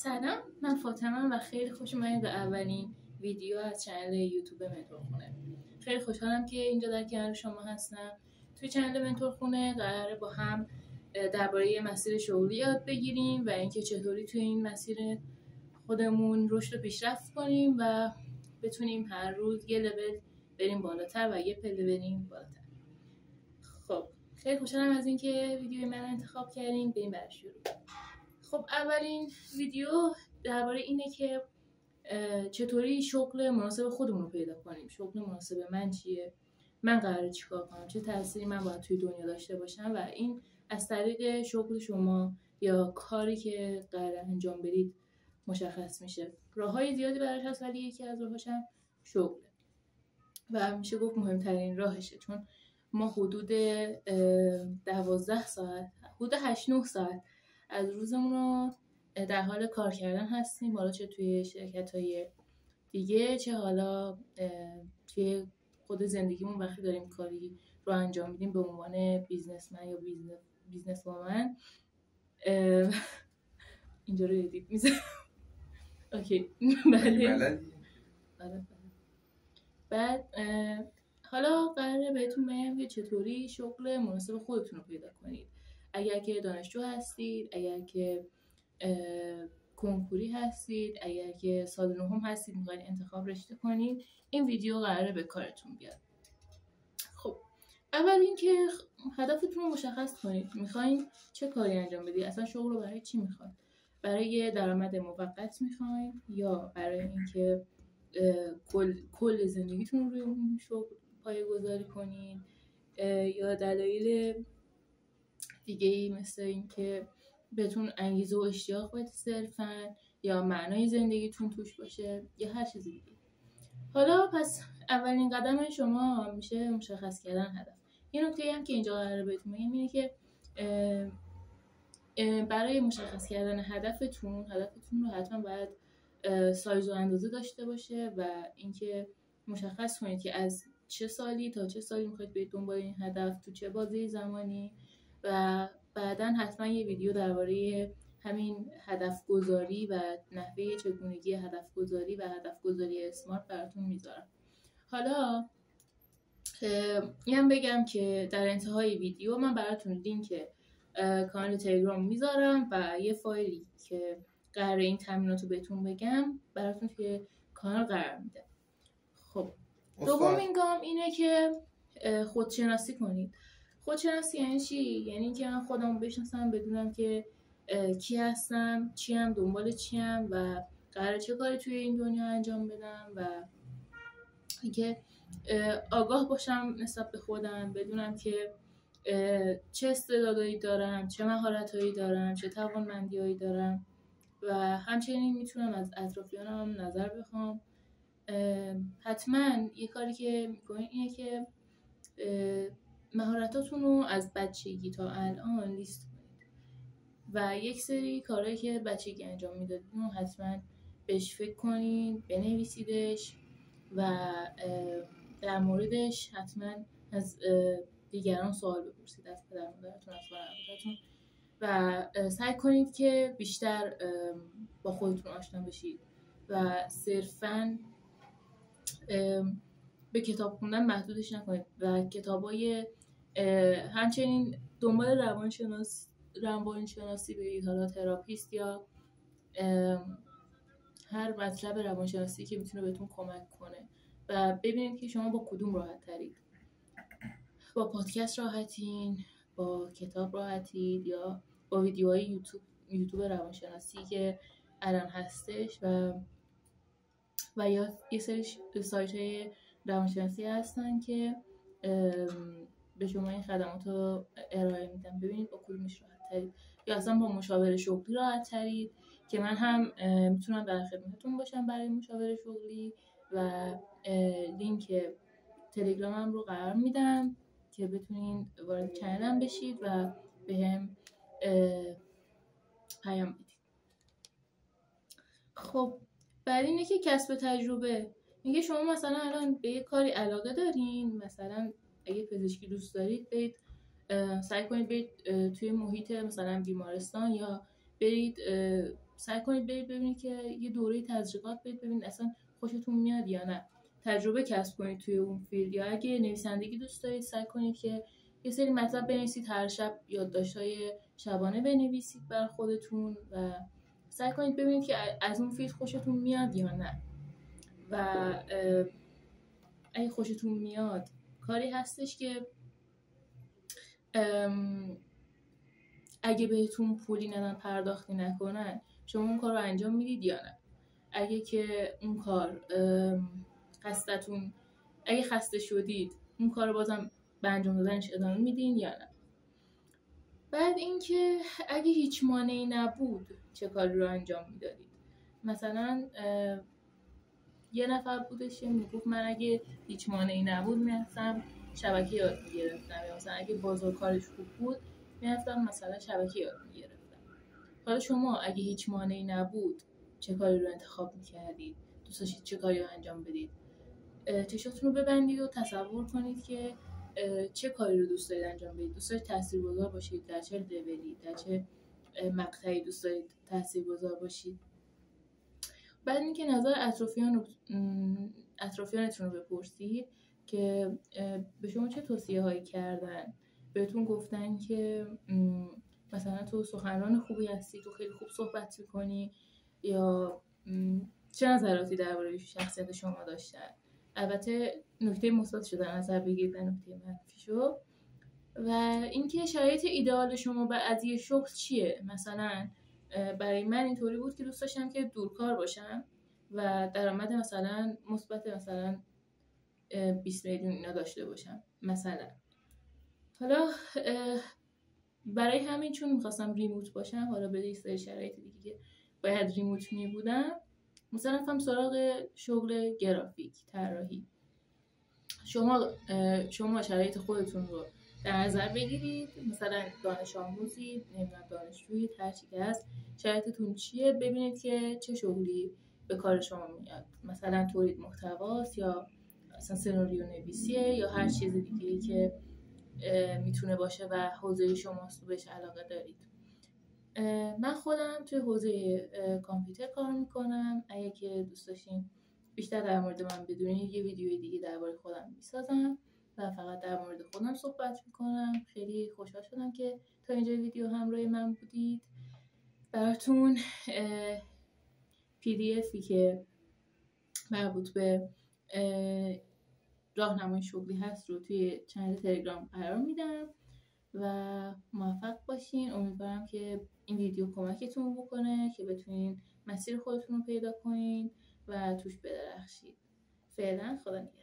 سلام، من فاطمه و خیلی خوش اومدید به اولین ویدیو از چنل یوتیوب منتور خونه. خیلی خوشحالم که اینجا در کنار شما هستم. توی چنل منتور خونه قراره با هم درباره مسیر شغلی یاد بگیریم و اینکه چطوری توی این مسیر خودمون رشد و پیشرفت کنیم و بتونیم هر روز یه لول بریم بالاتر و یه پله بریم بالاتر. خب خیلی خوشحالم از اینکه ویدیوی من انتخاب کردین. بریم برای شروع. خب اولین ویدیو درباره اینه که چطوری شغل مناسب خودمون رو پیدا کنیم. شغل مناسب من چیه؟ من قراره چیکار کنم؟ چه تأثیری من باید توی دنیا داشته باشم؟ و این از طریق شغل شما یا کاری که قراره انجام بدید مشخص میشه. راههای زیادی براش هست ولی یکی از راهاش هم شغله و میشه گفت مهمترین راهشه، چون ما حدود 12 ساعت، حدود 8-9 ساعت از روزمون رو در حال کار کردن هستیم، حالا چه توی شرکت‌های دیگه چه حالا توی خود زندگیمون وقتی داریم کاری رو انجام میدیم به عنوان بیزنسمن یا بیزنس وومن. اینجا رو ادیت میزنم. اوکی. بعد حالا قراره بهتون بگم که چطوری شغل مناسب خودتون رو پیدا کنید. اگر که دانشجو هستید، اگر که کنکوری هستید، اگر که سال نهم هستید میخواید انتخاب رشته کنید، این ویدیو قراره به کارتون بیاد. خب اول اینکه هدفتون رو مشخص کنید. میخواین چه کاری انجام بدید؟ اصلا شغل رو برای چی میخواید؟ برای درآمد موقت میخواین یا برای اینکه کل زندگیتون رو روی اون شغل پایه‌گذاری کنین یا دلایل دیگه‌ای مثل اینکه بهتون انگیزه و اشتیاق بده صرفاً یا معنای زندگیتون توش باشه یا هر چیزی دیگه. حالا پس اولین قدم شما میشه مشخص کردن هدف. یه نکته هم که اینجا قراره بهتون بگم اینه که برای مشخص کردن هدفتون رو حتما باید سایز و اندازه داشته باشه و اینکه مشخص کنید که از چه سالی تا چه سالی میخواید برید دنبال این هدف، تو چه بازه زمانی. و بعداً حتما یه ویدیو درباره همین هدف گذاری و نحوه چگونگی هدف گذاری و هدف گذاری اسمارت براتون میذارم. حالا اینم بگم که در انتهای ویدیو من براتون لینک کانال تلگرام میذارم و یه فایلی که قراره این تمریناتو بهتون بگم براتون توی کانال قرار میده. خب دومین گام اینه که خودشناسی کنید. خودشناسی یعنی چی؟ یعنی اینکه من خودمو بشناسم، بدونم که کی هستم، چیم، دنبال چیم و قراره چه کاری توی این دنیا انجام بدم و اینکه آگاه باشم نسبت به خودم، بدونم که چه استعدادایی دارم، چه مهارتایی دارم، چه توانمندیایی دارم و همچنین میتونم از اطرافیانم نظر بخوام. حتما یه کاری که میکنین اینه که مهارتاتون رو از بچگی تا الان لیست کنید و یک سری کارهایی که بچگی انجام میدادید رو حتما بهش فکر کنید، بنویسیدش و در موردش حتما از دیگران سوال بپرسید، از پدر مادرتون، از خانواده‌تون و سعی کنید که بیشتر با خودتون آشنا بشید و صرفاً به کتاب خوندن محدودش نکنید و کتابای همچنین دنبال روانشناسی برید، حالا تراپیست یا هر مطلب روانشناسی که میتونه بهتون کمک کنه و ببینید که شما با کدوم راحت ترید. با پادکست راحتین، با کتاب راحتید یا با ویدیوهای یوتیوب روانشناسی که الان هستش و یا یه سری سایت های روانشناسی هستن که به شما این خدمات رو ارائه میدن. ببینید با کدومش راحت ترید یا اصلا با مشاور شغلی راحت ترید که من هم میتونم در خدمتتون باشم برای مشاور شغلی و لینک تلگرامم رو قرار میدم که بتونین وارد چنلم بشید و بهم پیام بدید. خب بعد اینه که کسب تجربه. میگه شما مثلا الان به یه کاری علاقه دارین، مثلا اگه پزشکی دوست دارید برید سعی کنید برید توی محیط مثلا بیمارستان یا برید سعی کنید برید ببینید که یه دوره تزریقات برید ببینید اصلا خوشتون میاد یا نه، تجربه کسب کنید توی اون فیلد. یا اگه نویسندگی دوست دارید سعی کنید که یه سری مطلب بنویسید، هر شب یادداشت‌های شبانه بنویسید برای خودتون و سعی کنید ببینید که از اون فیلد خوشتون میاد یا نه. و اگه خوشتون میاد کاری هستش که اگه بهتون پولی ندن، پرداختی نکنن، شما اون کار رو انجام میدید یا نه. اگه که اون کار اگه خسته شدید اون کار رو بازم به انجام دادنش ادامه میدین یا نه. بعد اینکه اگه هیچ مانعی نبود چه کاری رو انجام میدادید. مثلا یه نفر بودش که میگفت من اگه هیچ مانعی نبود میرفتم شبکه یاد میگرفتم، یا مثلا اگه بازار کارش خوب بود میرفتم مثلا شبکه یاد میگرفتم. حالا شما اگه هیچ مانعی نبود چه کاری رو انتخاب میکردید؟ دوست داشتید چه کاری رو انجام بدید؟ چشاتون رو ببندید و تصور کنید که چه کاری رو دوست دارید انجام بدید. دوست دارید تاثیرگذار باشید؟ در چه لولی، در چه مقطعی دوست دارید تاثیرگذار باشید؟ بعد اینکه نظر اطرافیانتون رو بپرسید که به شما چه توصیه هایی کردن، بهتون گفتن که مثلا تو سخنران خوبی هستی، تو خیلی خوب صحبت میکنی، یا چه نظراتی درباره شخصیت شما داشتن. البته نکته مثبتشو در نظر بگیرید و نکته منفیشو. و اینکه شرایط ایدئال شما از یه شغل چیه. مثلا برای من اینطوری بود که دوست داشتم که دورکار باشم و درآمد مثلا مثبت مثلا 20 میلیون اینا داشته باشم مثلا. حالا برای همین چون میخواستم ریموت باشم، حالا به یه سری شرایط دیگه که باید ریموت میبودم، مثلا رفتم سراغ شغل گرافیک طراحی. شما شرایط خودتون رو در نظر بگیرید، مثلا دانش آموزی، نمیدونم دانشجویی، هر چی که هست، شرایطتون چیه، ببینید که چه شغلی به کار شما میاد. مثلا تولید محتواست، یا مثلا سناریو نویسیه، یا هر چیز دیگه‌ای که میتونه باشه و حوزه شماست و بهش علاقه دارید. من خودم توی حوزه کامپیوتر کار میکنم. اگه که دوست داشتین بیشتر در مورد من بدونید یه ویدیوی دیگه درباره خودم میسازم و فقط در مورد خودم صحبت میکنم. خیلی خوشحال شدم که تا اینجا ویدیو همراه من بودید. براتون PDFی که مربوط به راهنمای شغلی هست رو توی چنل تلگرام قرار میدم و موفق باشین. امیدوارم که این ویدیو کمکتون بکنه که بتونین مسیر خودتون رو پیدا کنین و توش بدرخشید. فعلا خدا نگهدار.